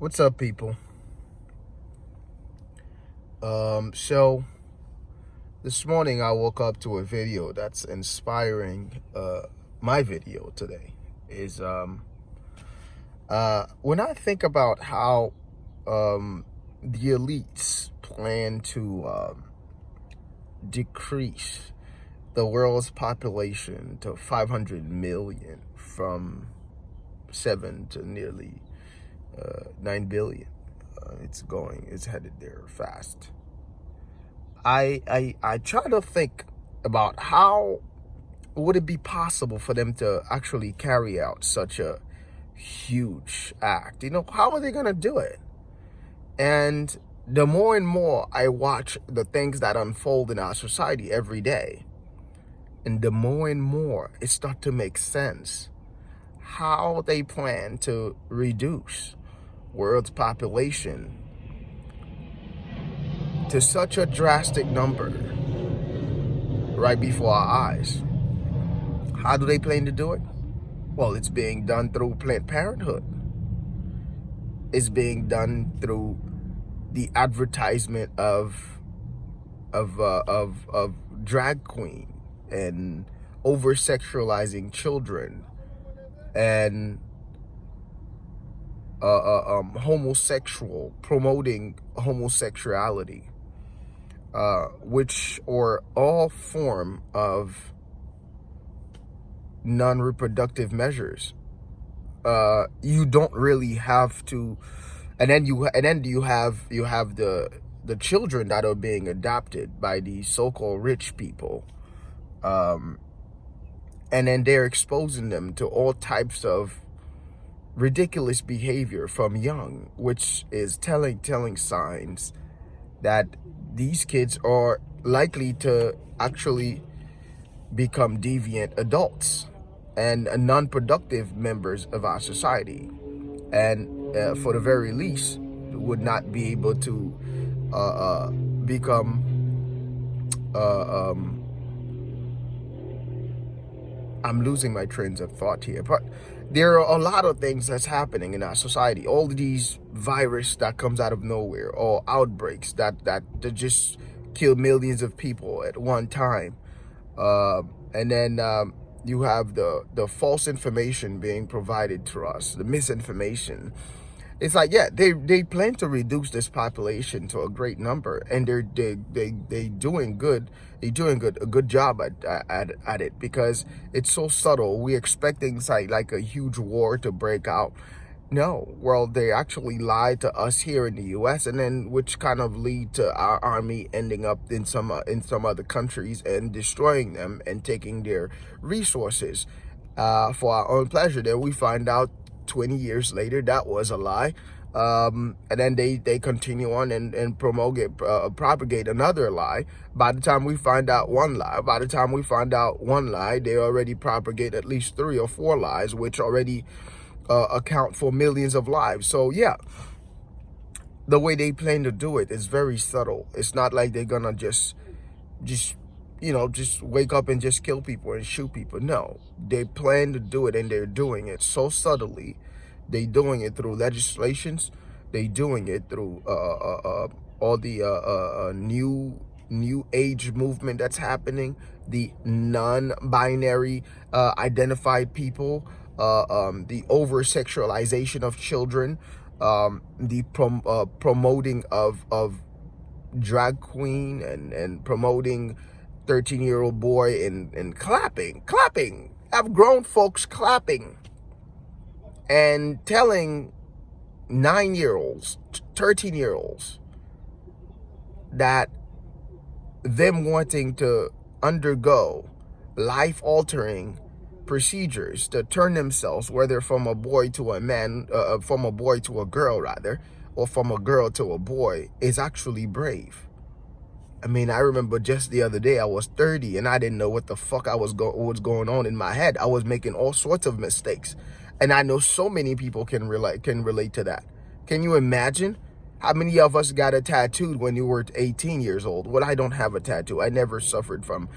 What's up, people? So this morning I woke up to a video that's inspiring. My video today is when I think about how the elites plan to decrease the world's population to 500 million from 7 to nearly 9 billion. It's headed there fast. I try to think about how would it be possible for them to actually carry out such a huge act. How are they going to do it? And the more and more I watch the things that unfold in our society every day, and the more and more it starts to make sense how they plan to reduce world's population to such a drastic number right before our eyes. How do they plan to do it? Well, it's being done through Planned Parenthood. It's being done through the advertisement of drag queen and over sexualizing children and promoting homosexuality, which or all form of non-reproductive measures. You don't really have to, and then you have the children that are being adopted by these so-called rich people, and then they're exposing them to all types of ridiculous behavior from young, which is telling signs that these kids are likely to actually become deviant adults and non-productive members of our society, and for the very least would not be able to become I'm losing my trains of thought here, but there are a lot of things that's happening in our society. All of these virus that comes out of nowhere, or outbreaks that just kill millions of people at one time, and then you have the false information being provided to us, the misinformation. It's like, yeah, they plan to reduce this population to a great number, and they doing good. They're doing a good job at it, because it's so subtle. We're expecting like a huge war to break out. No, well, they actually lied to us here in the U.S., and then which kind of lead to our army ending up in some other countries and destroying them and taking their resources for our own pleasure. Then we find out 20 years later that was a lie, and then they continue on and propagate another lie. By the time we find out one lie, they already propagate at least 3 or 4 lies, which already account for millions of lives. So yeah, the way they plan to do it is very subtle. It's not like they're gonna just wake up and just kill people and shoot people. No, they plan to do it, and they're doing it so subtly. They doing it through legislations. They doing it through all the new age movement that's happening, the non-binary identified people, the over sexualization of children, the promoting of drag queen and promoting 13-year-old boy and clapping. Have grown folks clapping and telling 9-year-olds, 13-year-olds that them wanting to undergo life-altering procedures to turn themselves, whether from a boy to a man, from a boy to a girl rather, or from a girl to a boy, is actually brave. I mean, I remember just the other day I was 30 and I didn't know what the fuck was going on in my head. I was making all sorts of mistakes, and I know so many people can relate to that. Can you imagine how many of us got a tattooed when you were 18 years old? Well, I don't have a tattoo. I never suffered from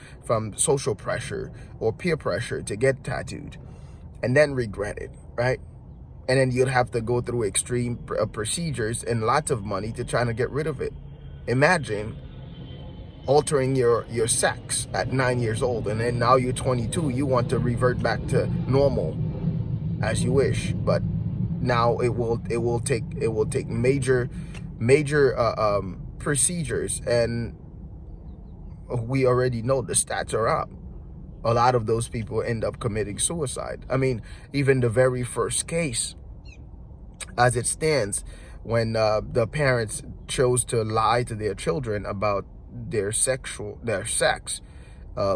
social pressure or peer pressure to get tattooed, and then regret it, right? And then you'd have to go through extreme procedures and lots of money to try to get rid of it. Imagine altering your sex at 9 years old, and then now you're 22, you want to revert back to normal as you wish. But now it will take major procedures, and we already know the stats are up. A lot of those people end up committing suicide. I mean, even the very first case, as it stands, when the parents chose to lie to their children about their sex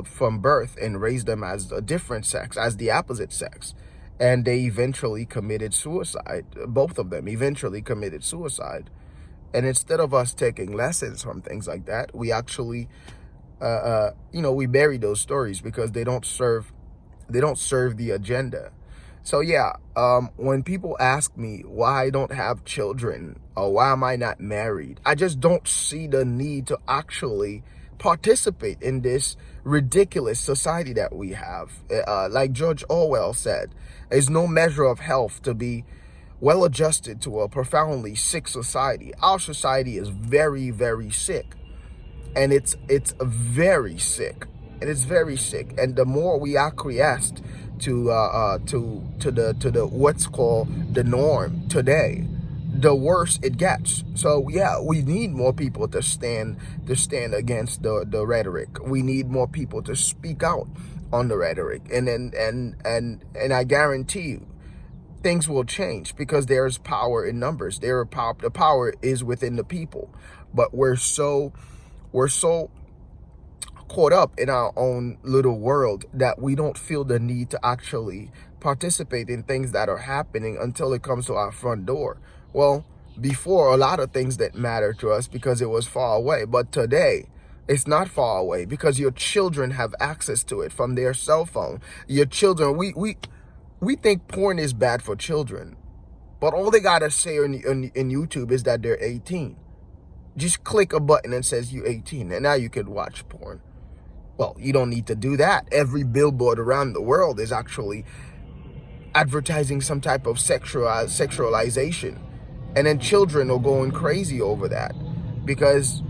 from birth, and raise them as a different sex, as the opposite sex, and they eventually committed suicide. Both of them eventually committed suicide. And instead of us taking lessons from things like that, we actually we bury those stories because they don't serve the agenda. So yeah, when people ask me why I don't have children or why am I not married, I just don't see the need to actually participate in this ridiculous society that we have. Like George Orwell said, there's no measure of health to be well adjusted to a profoundly sick society. Our society is very, very sick. And it's very sick. It is very sick. And the more we acquiesced to the what's called the norm today, the worse it gets. So yeah, we need more people to stand against the rhetoric. We need more people to speak out on the rhetoric. And I guarantee you, things will change because there's power in numbers. The power is within the people. But we're so caught up in our own little world that we don't feel the need to actually participate in things that are happening until it comes to our front door. Well, before, a lot of things that matter to us because it was far away, but today it's not far away because your children have access to it from their cell phone. Your children, we think porn is bad for children, but all they gotta say in YouTube is that they're 18. Just click a button and says you're 18, and now you can watch porn. Well, you don't need to do that. Every billboard around the world is actually advertising some type of sexualization. And then children are going crazy over that because,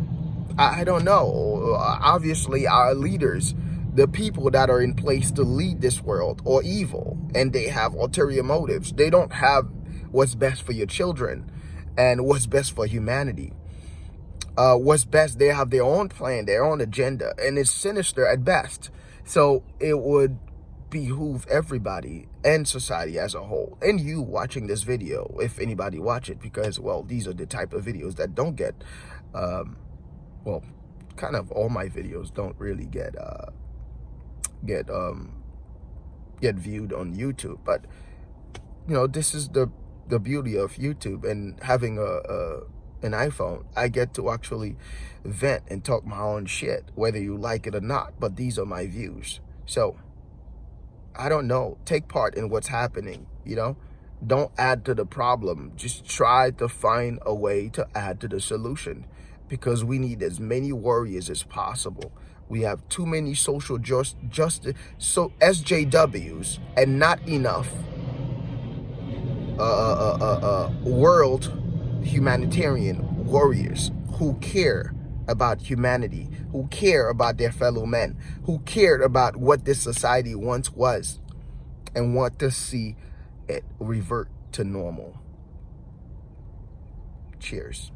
I don't know, obviously our leaders, the people that are in place to lead this world, are evil, and they have ulterior motives. They don't have what's best for your children and what's best for humanity. What's best, they have their own plan, their own agenda, and it's sinister at best. So it would behoove everybody and society as a whole, and you watching this video, if anybody watch it, because, well, these are the type of videos that don't get, well, kind of all my videos don't really get viewed on YouTube. But this is the beauty of YouTube, and having an iPhone, I get to actually vent and talk my own shit, whether you like it or not. But these are my views. So I don't know, take part in what's happening. Don't add to the problem. Just try to find a way to add to the solution, because we need as many warriors as possible. We have too many social justice, so SJWs, and not enough world humanitarian warriors who care about humanity, who care about their fellow men, who cared about what this society once was and want to see it revert to normal. Cheers.